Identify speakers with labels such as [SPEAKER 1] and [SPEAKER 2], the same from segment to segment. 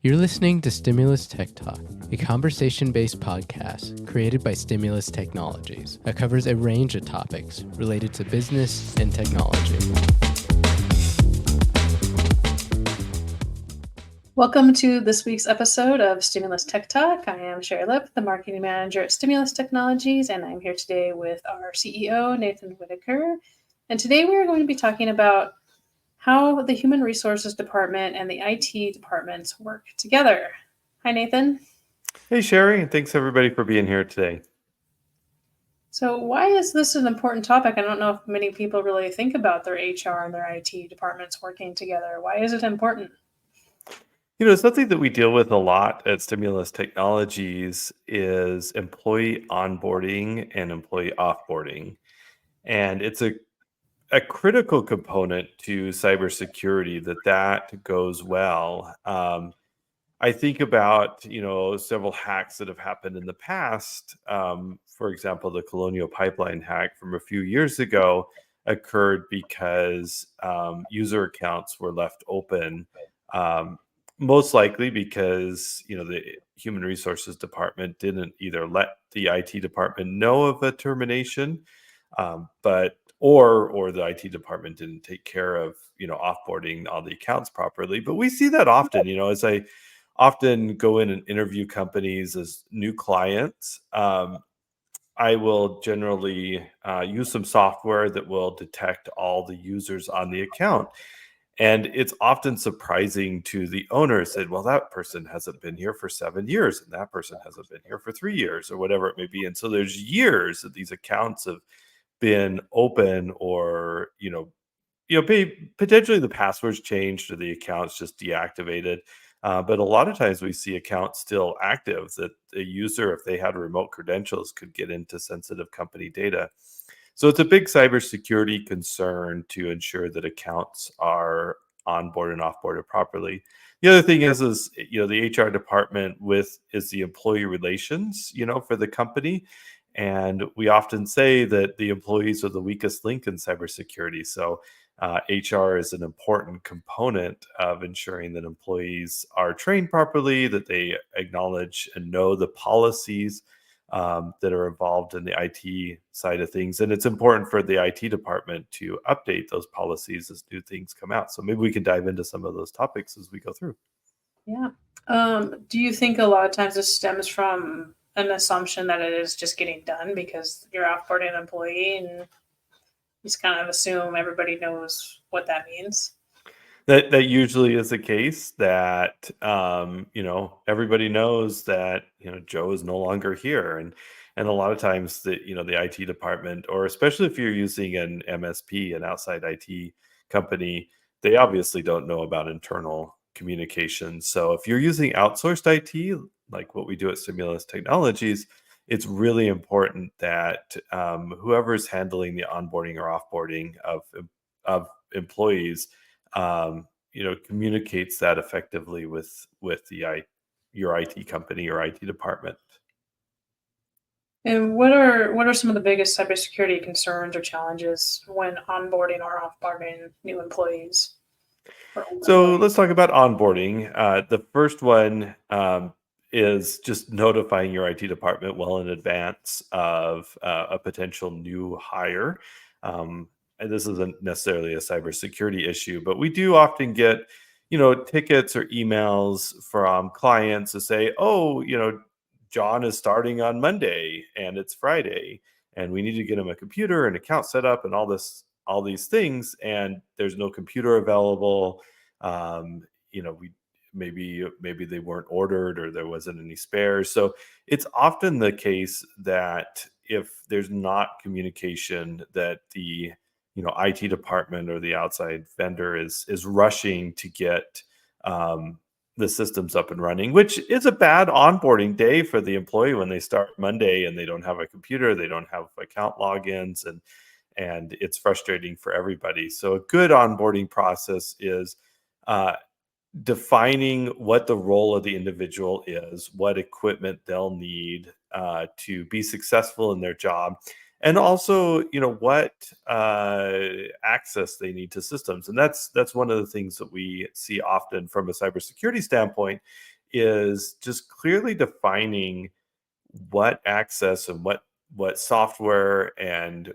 [SPEAKER 1] You're listening to Stimulus Tech Talk, a conversation-based podcast created by Stimulus Technologies that covers a range of topics related to business and technology.
[SPEAKER 2] Welcome to this week's episode of Stimulus Tech Talk. I am Sherry Lip, the marketing manager at Stimulus Technologies, and I'm here today with our CEO, Nathan Whitaker. And today we are going to be talking about how the Human Resources Department and the IT departments work together. Hi, Nathan.
[SPEAKER 3] Hey, Sherry, and thanks everybody for being here today.
[SPEAKER 2] So why is this an important topic? I don't know if many people really think about their HR and their IT departments working together. Why is it important?
[SPEAKER 3] Something that we deal with a lot at Stimulus Technologies is employee onboarding and employee offboarding. And it's a critical component to cybersecurity that goes well. I think about, several hacks that have happened in the past. For example, the Colonial Pipeline hack from a few years ago occurred because user accounts were left open. Most likely because the Human Resources Department didn't either let the IT department know of a termination, or the IT department didn't take care of offboarding all the accounts properly. But we see that often. As I often go in and interview companies as new clients, I will generally use some software that will detect all the users on the account. And it's often surprising to the owner, said, well, that person hasn't been here for 7 years, and that person hasn't been here for 3 years, or whatever it may be. And so there's years that these accounts have been open, or, potentially the passwords changed or the accounts just deactivated. But a lot of times we see accounts still active, that a user, if they had remote credentials, could get into sensitive company data. So it's a big cybersecurity concern to ensure that accounts are onboarded and offboarded properly. The other thing is the HR department is the employee relations, for the company. And we often say that the employees are the weakest link in cybersecurity. So HR is an important component of ensuring that employees are trained properly, that they acknowledge and know the policies that are involved in the IT side of things. And it's important for the IT department to update those policies as new things come out. So maybe we can dive into some of those topics as we go through.
[SPEAKER 2] Yeah. Do you think a lot of times this stems from an assumption that it is just getting done because you're offboarding an employee and you just kind of assume everybody knows what that means?
[SPEAKER 3] That usually is the case, that everybody knows that Joe is no longer here. And a lot of times the IT department, or especially if you're using an MSP, an outside IT company, they obviously don't know about internal communications. So if you're using outsourced IT, like what we do at Stimulus Technologies, it's really important that whoever's handling the onboarding or offboarding of employees communicates that effectively with your IT company or IT department.
[SPEAKER 2] And what are some of the biggest cybersecurity concerns or challenges when onboarding or offboarding new employees?
[SPEAKER 3] So let's talk about onboarding. The first one is just notifying your IT department well in advance of a potential new hire. And this isn't necessarily a cybersecurity issue, but we do often get, tickets or emails from clients to say, oh, John is starting on Monday and it's Friday, and we need to get him a computer and account set up and all these things, and there's no computer available. We maybe they weren't ordered, or there wasn't any spares. So it's often the case that if there's not communication, that the IT department or the outside vendor is rushing to get the systems up and running, which is a bad onboarding day for the employee when they start Monday and they don't have a computer, they don't have account logins, and it's frustrating for everybody. So a good onboarding process is defining what the role of the individual is, what equipment they'll need to be successful in their job, and also what access they need to systems. And that's one of the things that we see often from a cybersecurity standpoint, is just clearly defining what access and what software and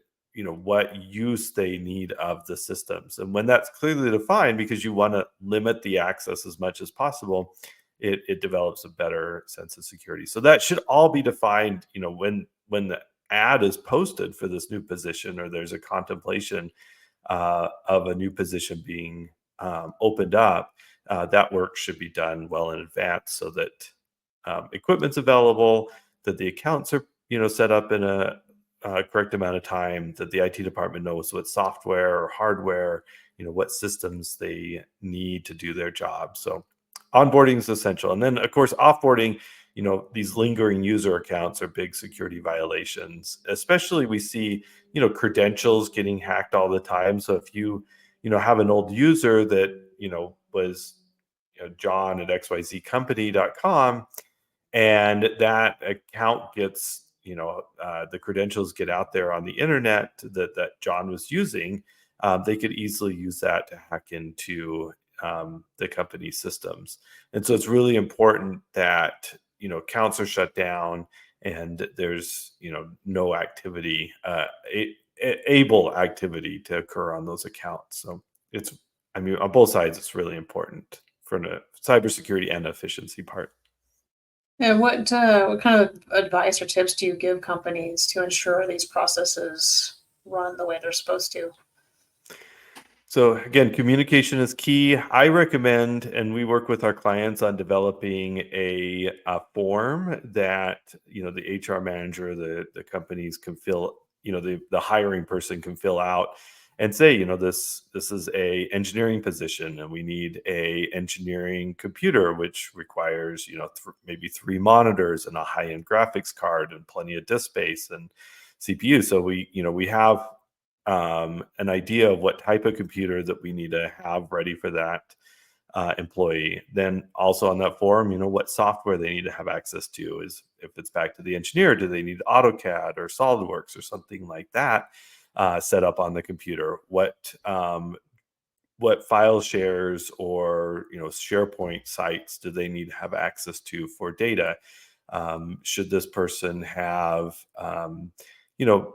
[SPEAKER 3] what use they need of the systems. And when that's clearly defined, because you want to limit the access as much as possible, it develops a better sense of security. So that should all be defined, when the ad is posted for this new position, or there's a contemplation of a new position being opened up. That work should be done well in advance, so that equipment's available, that the accounts are set up in a correct amount of time, that the IT department knows what software or hardware, what systems they need to do their job. So onboarding is essential. And then of course offboarding, these lingering user accounts are big security violations. Especially we see credentials getting hacked all the time. So if you have an old user that was John at xyzcompany.com, and that account gets the credentials get out there on the internet that John was using, they could easily use that to hack into the company systems. And so it's really important that accounts are shut down, and there's no activity, able activity to occur on those accounts. So it's, I mean, on both sides, it's really important for the cybersecurity and efficiency part.
[SPEAKER 2] And what kind of advice or tips do you give companies to ensure these processes run the way they're supposed to?
[SPEAKER 3] So again, communication is key. I recommend, and we work with our clients on developing a form that the HR manager, the companies can fill, the hiring person can fill out, and say, this is a engineering position, and we need a engineering computer, which requires maybe 3 monitors and a high-end graphics card and plenty of disk space and CPU. So we have an idea of what type of computer that we need to have ready for that employee. Then also on that form, what software they need to have access to. Is if it's back to the engineer, do they need AutoCAD or SolidWorks or something like that set up on the computer? What file shares or SharePoint sites do they need to have access to for data? Should this person have you know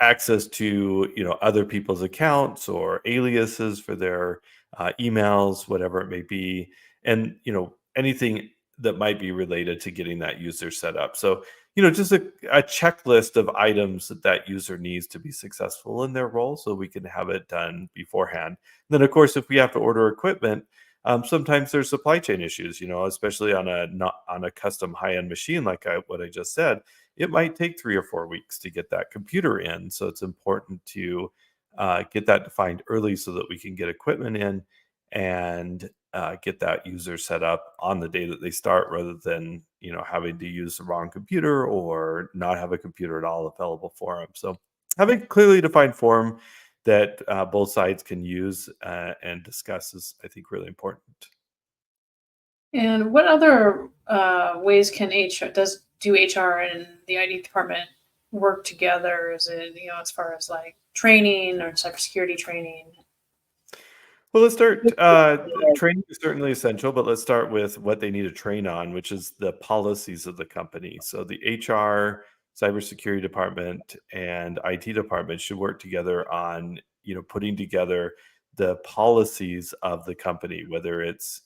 [SPEAKER 3] access to other people's accounts or aliases for their emails, whatever it may be, and anything that might be related to getting that user set up. So just a checklist of items that user needs to be successful in their role, so we can have it done beforehand. Then of course, if we have to order equipment, sometimes there's supply chain issues, especially on a not on a custom high-end machine like what I just said. It might take 3 or 4 weeks to get that computer in. So it's important to get that defined early, so that we can get equipment in and get that user set up on the day that they start, rather than having to use the wrong computer or not have a computer at all available for them. So having clearly defined form that both sides can use and discuss is, I think, really important.
[SPEAKER 2] And what other ways can do HR and the IT department work together? Is it as far as like training or cybersecurity training?
[SPEAKER 3] Well, let's start. Training is certainly essential, but let's start with what they need to train on, which is the policies of the company. So the HR, cybersecurity department, and IT department should work together on putting together the policies of the company, whether it's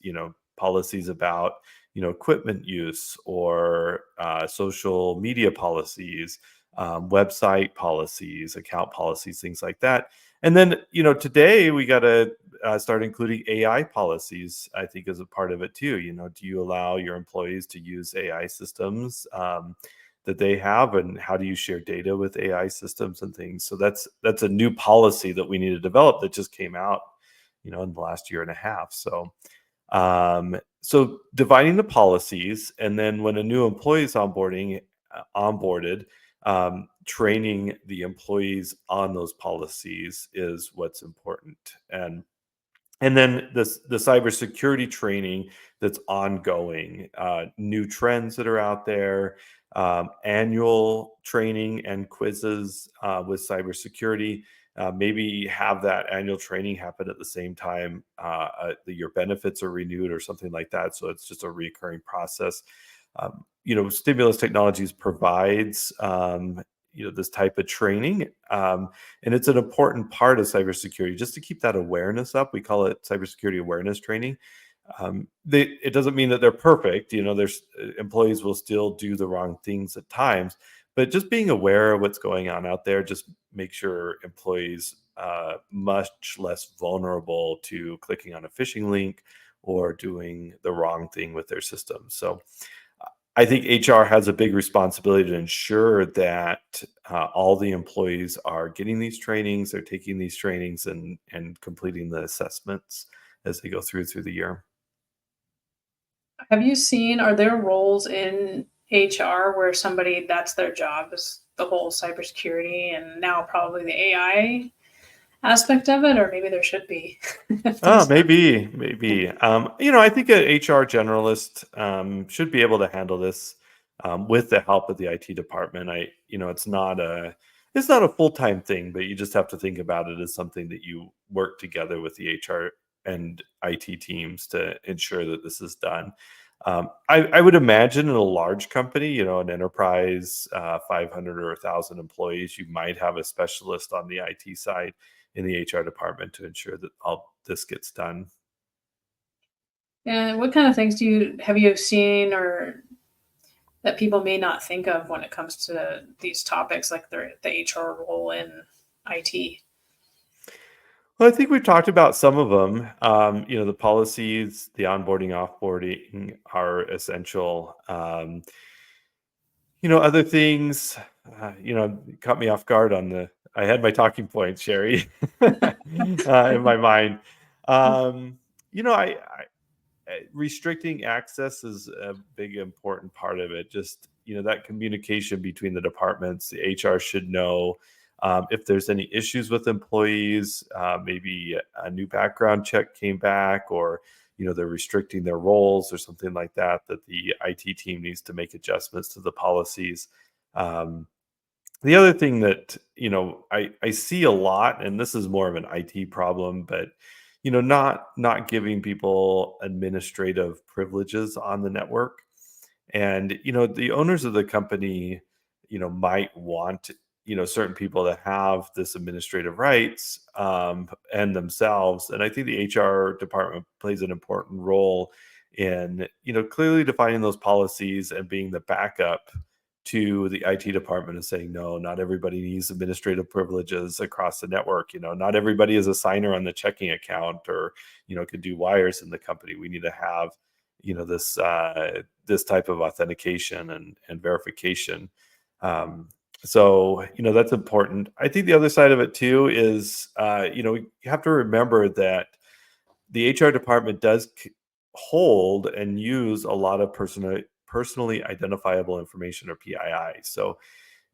[SPEAKER 3] policies about equipment use, or social media policies, website policies, account policies, things like that. And then, today we got to start including AI policies, I think, as a part of it too. Do you allow your employees to use AI systems that they have, and how do you share data with AI systems and things? So that's a new policy that we need to develop, that just came out, in the last year and a half. So dividing the policies, and then when a new employee is onboarded, training the employees on those policies is what's important. And then the cybersecurity training that's ongoing, new trends that are out there, annual training and quizzes with cybersecurity, maybe have that annual training happen at the same time your benefits are renewed or something like that. So it's just a recurring process. Stimulus Technologies provides this type of training, and it's an important part of cybersecurity just to keep that awareness up. We call it cybersecurity awareness training. It doesn't mean that they're perfect. There's employees will still do the wrong things at times, but just being aware of what's going on out there just make sure employees much less vulnerable to clicking on a phishing link or doing the wrong thing with their system. So I think HR has a big responsibility to ensure that all the employees are getting these trainings, they're taking these trainings and completing the assessments as they go through the year.
[SPEAKER 2] Have you seen, are there roles in HR where somebody, that's their job, is the whole cybersecurity and now probably the AI aspect of it? Or maybe there should be. if
[SPEAKER 3] Oh,
[SPEAKER 2] there's not.
[SPEAKER 3] maybe. I think a HR generalist should be able to handle this with the help of the IT department. It's not a full-time thing, but you just have to think about it as something that you work together with the HR and IT teams to ensure that this is done. I would imagine in a large company, an enterprise, 500 or 1,000 employees, you might have a specialist on the IT side in the HR department to ensure that all this gets done.
[SPEAKER 2] And what kind of things have you seen or that people may not think of when it comes to these topics, like the HR role in IT?
[SPEAKER 3] Well, I think we've talked about some of them. The policies, the onboarding, offboarding are essential. Other things, caught me off guard I had my talking points, Sherry, in my mind. Restricting access is a big important part of it. Just that communication between the departments, the HR should know if there's any issues with employees, maybe a new background check came back, or they're restricting their roles or something like that, that the IT team needs to make adjustments to the policies. The other thing that I see a lot, and this is more of an IT problem, but not giving people administrative privileges on the network. And the owners of the company might want certain people to have this administrative rights, and themselves. And I think the HR department plays an important role in clearly defining those policies and being the backup to the IT department and saying, no, not everybody needs administrative privileges across the network. Not everybody is a signer on the checking account, or could do wires in the company. We need to have this type of authentication and verification. So that's important. I think the other side of it too is you have to remember that the HR department does hold and use a lot of personally identifiable information, or PII. So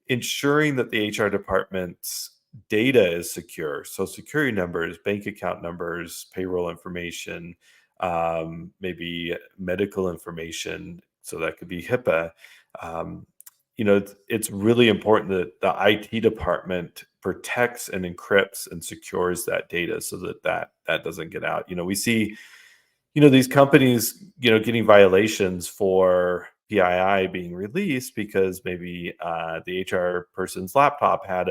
[SPEAKER 3] ensuring that the HR department's data is secure. So security numbers, bank account numbers, payroll information, maybe medical information. So that could be HIPAA. Um, it's really important that the IT department protects and encrypts and secures that data so that doesn't get out. We see these companies getting violations for PII being released because maybe the HR person's laptop had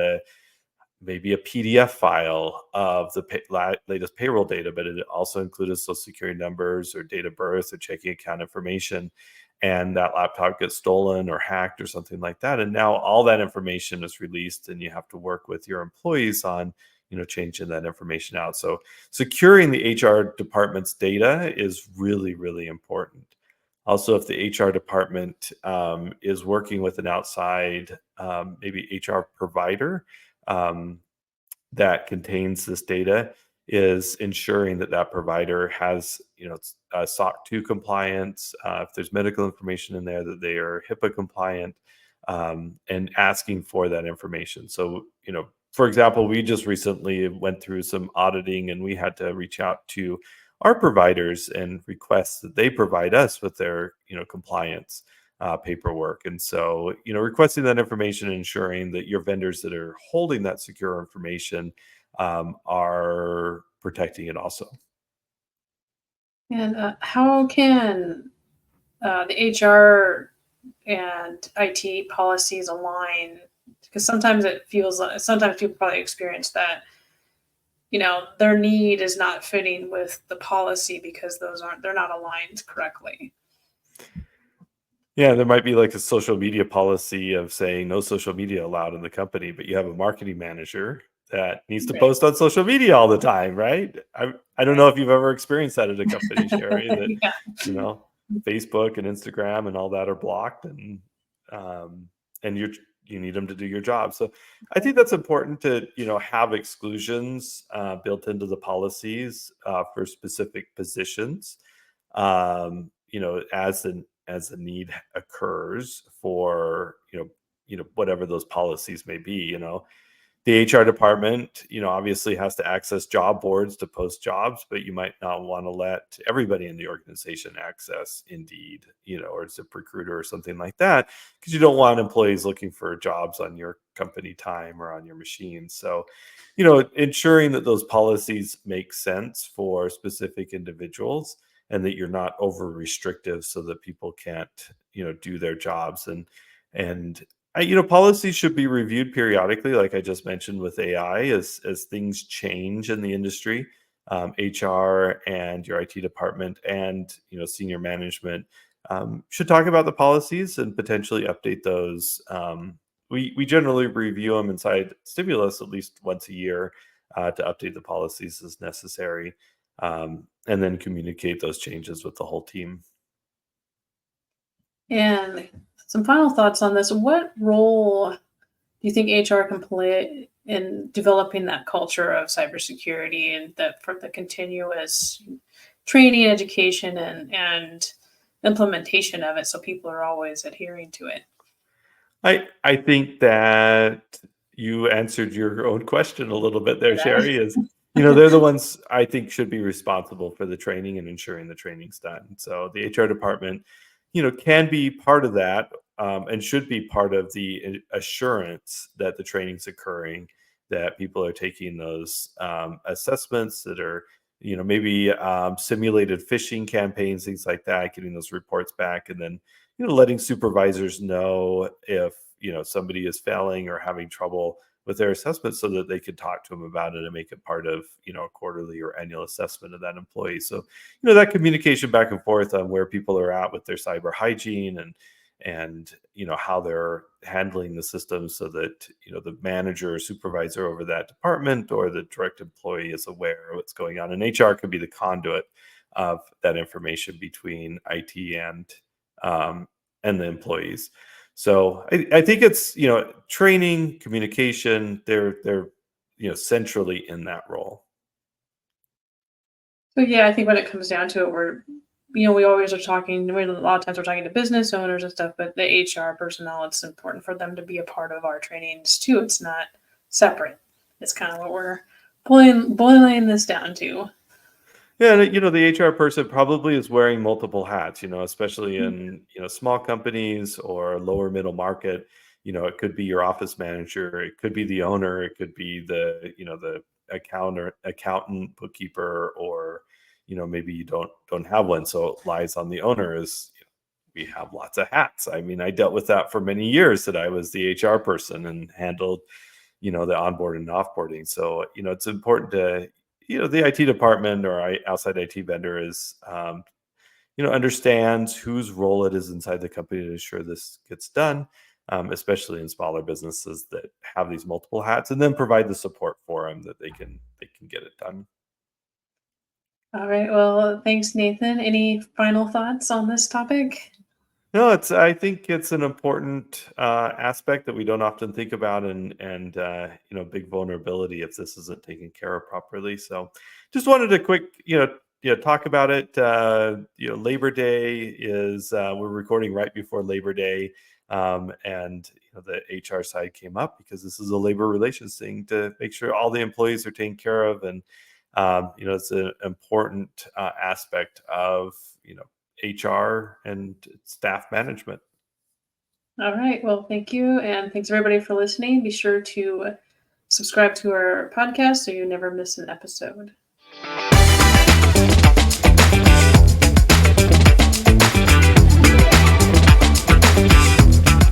[SPEAKER 3] maybe a PDF file of the latest payroll data, but it also included social security numbers or date of birth or checking account information. And that laptop gets stolen or hacked or something like that. And now all that information is released, and you have to work with your employees on, changing that information out. So securing the HR department's data is really, really important. Also, if the HR department is working with an outside, maybe HR provider, um, that contains this data, is ensuring that provider has SOC 2 compliance. If there's medical information in there, that they are HIPAA compliant, and asking for that information. So for example, we just recently went through some auditing, and we had to reach out to our providers and request that they provide us with their compliance paperwork. And so requesting that information and ensuring that your vendors that are holding that secure information are protecting it also.
[SPEAKER 2] And how can the HR and IT policies align? Because sometimes it feels like sometimes people probably experience that, their need is not fitting with the policy because they're not aligned correctly.
[SPEAKER 3] Yeah, there might be like a social media policy of saying no social media allowed in the company, but you have a marketing manager that needs to
[SPEAKER 2] Right.
[SPEAKER 3] post on social media all the time, right? I don't know if you've ever experienced that at a company, Sherry, that
[SPEAKER 2] Yeah.
[SPEAKER 3] you know, Facebook and Instagram and all that are blocked, um, and you need them to do your job. So I think that's important to have exclusions built into the policies for specific positions. As the need occurs for whatever those policies may be. The HR department, obviously has to access job boards to post jobs, but you might not want to let everybody in the organization access Indeed, or ZipRecruiter or something like that, because you don't want employees looking for jobs on your company time or on your machine. So, ensuring that those policies make sense for specific individuals and that you're not over restrictive so that people can't, do their jobs. And policies should be reviewed periodically, like I just mentioned with AI, as things change in the industry. HR and your IT department and senior management should talk about the policies and potentially update those. We generally review them inside Stimulus at least once a year to update the policies as necessary, and then communicate those changes with the whole team.
[SPEAKER 2] And some final thoughts on this. What role do you think HR can play in developing that culture of cybersecurity and that for the continuous training, education, and implementation of it so people are always adhering to it?
[SPEAKER 3] I think that you answered your own question a little bit there,
[SPEAKER 2] Did I?
[SPEAKER 3] Sherry. They're the ones I think should be responsible for the training and ensuring the training's done. So the HR department, can be part of that, and should be part of the assurance that the training's occurring, that people are taking those assessments that are, maybe simulated phishing campaigns, things like that, getting those reports back, and then letting supervisors know if somebody is failing or having trouble with their assessment so that they could talk to them about it and make it part of a quarterly or annual assessment of that employee. So that communication back and forth on where people are at with their cyber hygiene and how they're handling the system, so that the manager or supervisor over that department or the direct employee is aware of what's going on. And HR can be the conduit of that information between IT and the employees. So I think it's training, communication. They're centrally in that role.
[SPEAKER 2] So yeah, I think when it comes down to it, we always are talking. A lot of times we're talking to business owners and stuff, but the HR personnel, it's important for them to be a part of our trainings too. It's not separate. It's kind of what we're boiling this down to.
[SPEAKER 3] Yeah, and the HR person probably is wearing multiple hats, especially in, small companies or lower middle market. It could be your office manager, it could be the owner, it could be the accountant, bookkeeper, or, maybe you don't have one. So it lies on the owner. We have lots of hats. I mean, I dealt with that for many years, that I was the HR person and handled, the onboarding and offboarding. So, it's important to, the IT department or outside IT vendor is, understands whose role it is inside the company to ensure this gets done, especially in smaller businesses that have these multiple hats, and then provide the support for them that they can get it done.
[SPEAKER 2] All right. Well, thanks, Nathan. Any final thoughts on this topic?
[SPEAKER 3] No, I think it's an important aspect that we don't often think about, and big vulnerability if this isn't taken care of properly. So, just wanted to quick talk about it. Labor Day is we're recording right before Labor Day, and the HR side came up because this is a labor relations thing to make sure all the employees are taken care of, and it's an important aspect of HR and staff management.
[SPEAKER 2] All right. Well, thank you. And thanks everybody for listening. Be sure to Subscribe to our podcast so you never miss an episode.